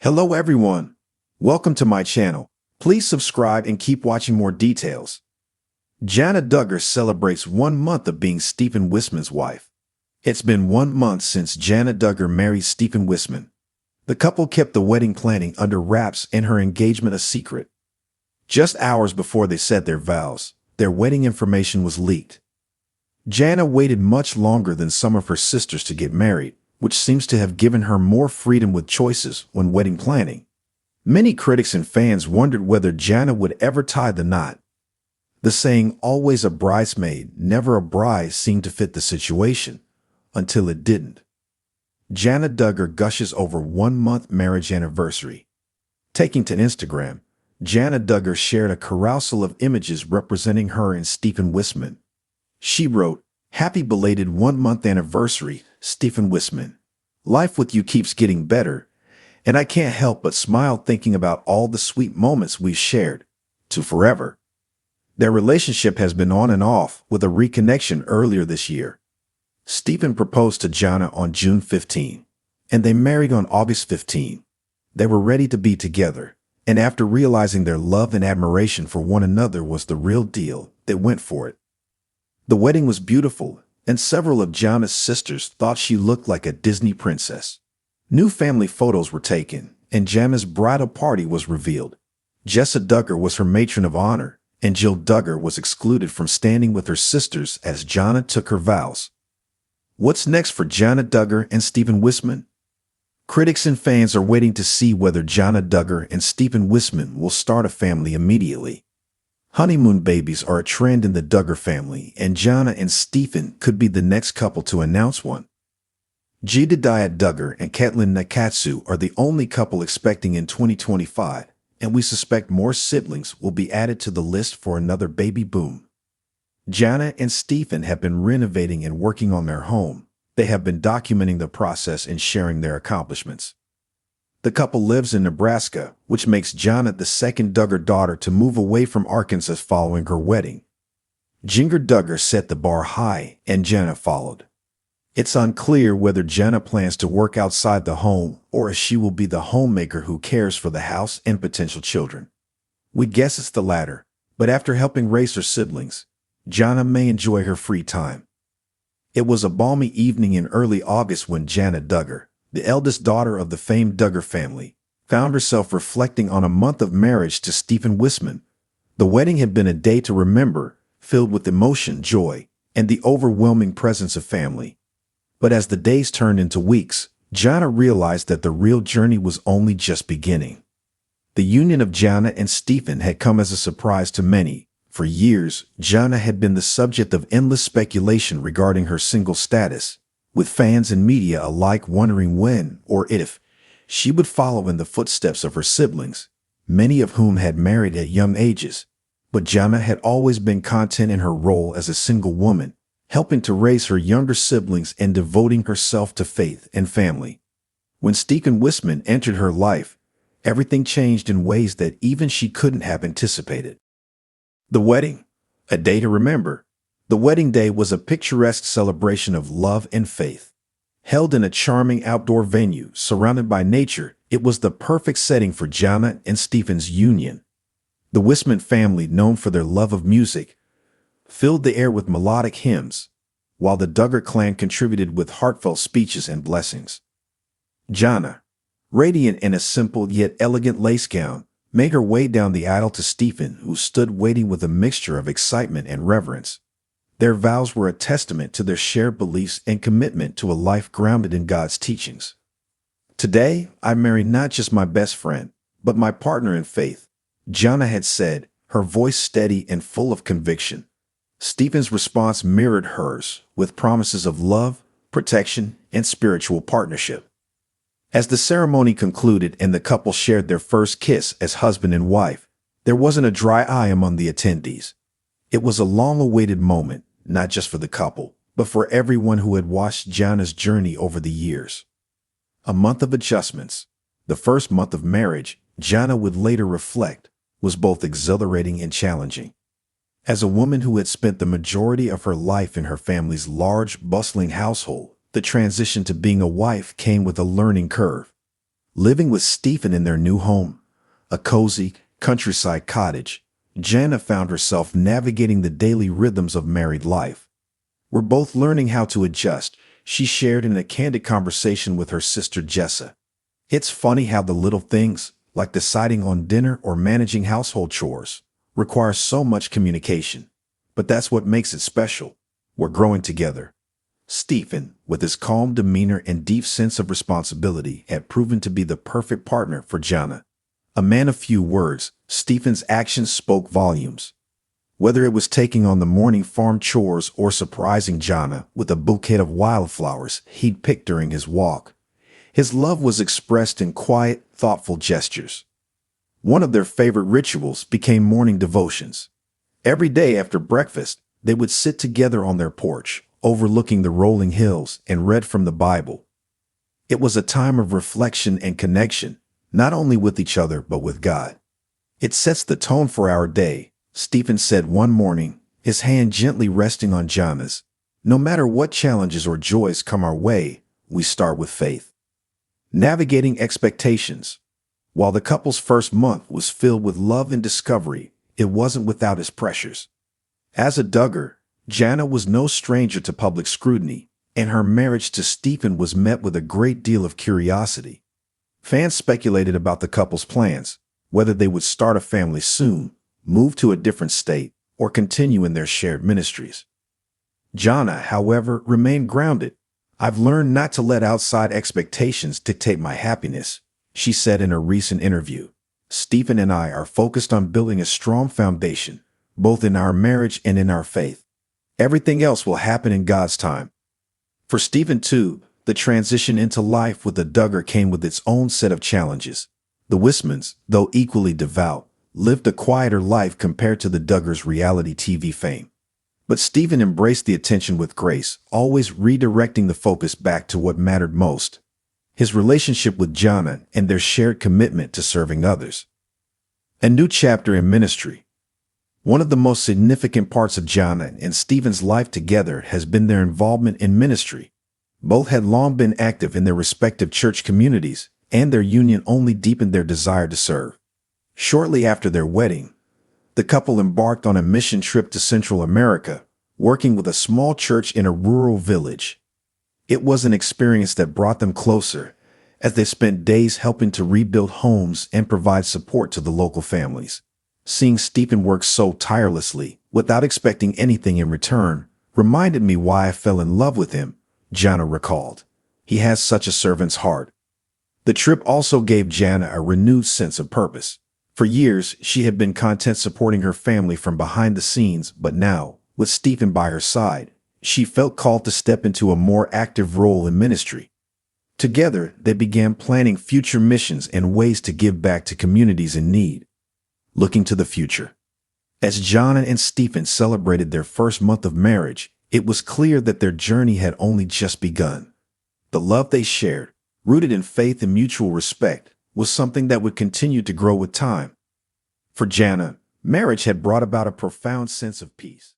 Hello everyone. Welcome to my channel. Please subscribe and keep watching more details. Jana Duggar celebrates 1 month of being Stephen Wissmann's wife. It's been 1 month since Jana Duggar married Stephen Wissmann. The couple kept the wedding planning under wraps and her engagement a secret. Just hours before they said their vows, their wedding information was leaked. Jana waited much longer than some of her sisters to get married, which seems to have given her more freedom with choices when wedding planning. Many critics and fans wondered whether Jana would ever tie the knot. The saying, "always a bridesmaid, never a bride," seemed to fit the situation, until it didn't. Jana Duggar gushes over 1-month marriage anniversary. Taking to Instagram, Jana Duggar shared a carousel of images representing her and Stephen Wissmann. She wrote, "Happy belated 1-month anniversary, Stephen Wissmann. Life with you keeps getting better, and I can't help but smile thinking about all the sweet moments we've shared. To forever." Their relationship has been on and off, with a reconnection earlier this year. Stephen proposed to Jana on June 15, and they married on August 15. They were ready to be together, and after realizing their love and admiration for one another was the real deal, they went for it. The wedding was beautiful, and several of Jana's sisters thought she looked like a Disney princess. New family photos were taken, and Jana's bridal party was revealed. Jessa Duggar was her matron of honor, and Jill Duggar was excluded from standing with her sisters as Jana took her vows. What's next for Jana Duggar and Stephen Wissmann? Critics and fans are waiting to see whether Jana Duggar and Stephen Wissmann will start a family immediately. Honeymoon babies are a trend in the Duggar family, and Jana and Stephen could be the next couple to announce one. Jedediah Duggar and Caitlin Nakatsu are the only couple expecting in 2025, and we suspect more siblings will be added to the list for another baby boom. Jana and Stephen have been renovating and working on their home. They have been documenting the process and sharing their accomplishments. The couple lives in Nebraska, which makes Jana the second Duggar daughter to move away from Arkansas following her wedding. Jinger Duggar set the bar high, and Jana followed. It's unclear whether Jana plans to work outside the home or if she will be the homemaker who cares for the house and potential children. We guess it's the latter, but after helping raise her siblings, Jana may enjoy her free time. It was a balmy evening in early August when Jana Duggar, the eldest daughter of the famed Duggar family, found herself reflecting on a month of marriage to Stephen Wissmann. The wedding had been a day to remember, filled with emotion, joy, and the overwhelming presence of family. But as the days turned into weeks, Jana realized that the real journey was only just beginning. The union of Jana and Stephen had come as a surprise to many. For years, Jana had been the subject of endless speculation regarding her single status, with fans and media alike wondering when, or if, she would follow in the footsteps of her siblings, many of whom had married at young ages. But Jana had always been content in her role as a single woman, helping to raise her younger siblings and devoting herself to faith and family. When Stephen Wissmann entered her life, everything changed in ways that even she couldn't have anticipated. The wedding, a day to remember. The wedding day was a picturesque celebration of love and faith. Held in a charming outdoor venue surrounded by nature, it was the perfect setting for Jana and Stephen's union. The Wissmann family, known for their love of music, filled the air with melodic hymns, while the Duggar clan contributed with heartfelt speeches and blessings. Jana, radiant in a simple yet elegant lace gown, made her way down the aisle to Stephen, who stood waiting with a mixture of excitement and reverence. Their vows were a testament to their shared beliefs and commitment to a life grounded in God's teachings. "Today, I marry not just my best friend, but my partner in faith," Jana had said, her voice steady and full of conviction. Stephen's response mirrored hers, with promises of love, protection, and spiritual partnership. As the ceremony concluded and the couple shared their first kiss as husband and wife, there wasn't a dry eye among the attendees. It was a long-awaited moment, not just for the couple, but for everyone who had watched Jana's journey over the years. A month of adjustments, the first month of marriage, Jana would later reflect, was both exhilarating and challenging. As a woman who had spent the majority of her life in her family's large, bustling household, the transition to being a wife came with a learning curve. Living with Stephen in their new home, a cozy countryside cottage, Jana found herself navigating the daily rhythms of married life. "We're both learning how to adjust," she shared in a candid conversation with her sister Jessa. "It's funny how the little things, like deciding on dinner or managing household chores, require so much communication. But that's what makes it special. We're growing together." Stephen, with his calm demeanor and deep sense of responsibility, had proven to be the perfect partner for Jana. A man of few words, Stephen's actions spoke volumes. Whether it was taking on the morning farm chores or surprising Jana with a bouquet of wildflowers he'd picked during his walk, his love was expressed in quiet, thoughtful gestures. One of their favorite rituals became morning devotions. Every day after breakfast, they would sit together on their porch, overlooking the rolling hills, and read from the Bible. It was a time of reflection and connection, not only with each other but with God. "It sets the tone for our day," Stephen said one morning, his hand gently resting on Jana's. "No matter what challenges or joys come our way, we start with faith." Navigating expectations. While the couple's first month was filled with love and discovery, it wasn't without its pressures. As a Duggar, Jana was no stranger to public scrutiny, and her marriage to Stephen was met with a great deal of curiosity. Fans speculated about the couple's plans, whether they would start a family soon, move to a different state, or continue in their shared ministries. Jana, however, remained grounded. "I've learned not to let outside expectations dictate my happiness," she said in a recent interview. "Stephen and I are focused on building a strong foundation, both in our marriage and in our faith. Everything else will happen in God's time." For Stephen, too, the transition into life with the Duggar came with its own set of challenges. The Wissmanns, though equally devout, lived a quieter life compared to the Duggars' reality TV fame. But Stephen embraced the attention with grace, always redirecting the focus back to what mattered most: his relationship with Jana and their shared commitment to serving others. A new chapter in ministry. One of the most significant parts of Jana and Stephen's life together has been their involvement in ministry. Both had long been active in their respective church communities, and their union only deepened their desire to serve. Shortly after their wedding, the couple embarked on a mission trip to Central America, working with a small church in a rural village. It was an experience that brought them closer, as they spent days helping to rebuild homes and provide support to the local families. "Seeing Stephen work so tirelessly, without expecting anything in return, reminded me why I fell in love with him," Jana recalled. "He has such a servant's heart." The trip also gave Jana a renewed sense of purpose. For years, she had been content supporting her family from behind the scenes, but now, with Stephen by her side, she felt called to step into a more active role in ministry. Together, they began planning future missions and ways to give back to communities in need. Looking to the future. As Jana and Stephen celebrated their first month of marriage, it was clear that their journey had only just begun. The love they shared, rooted in faith and mutual respect, was something that would continue to grow with time. For Jana, marriage had brought about a profound sense of peace.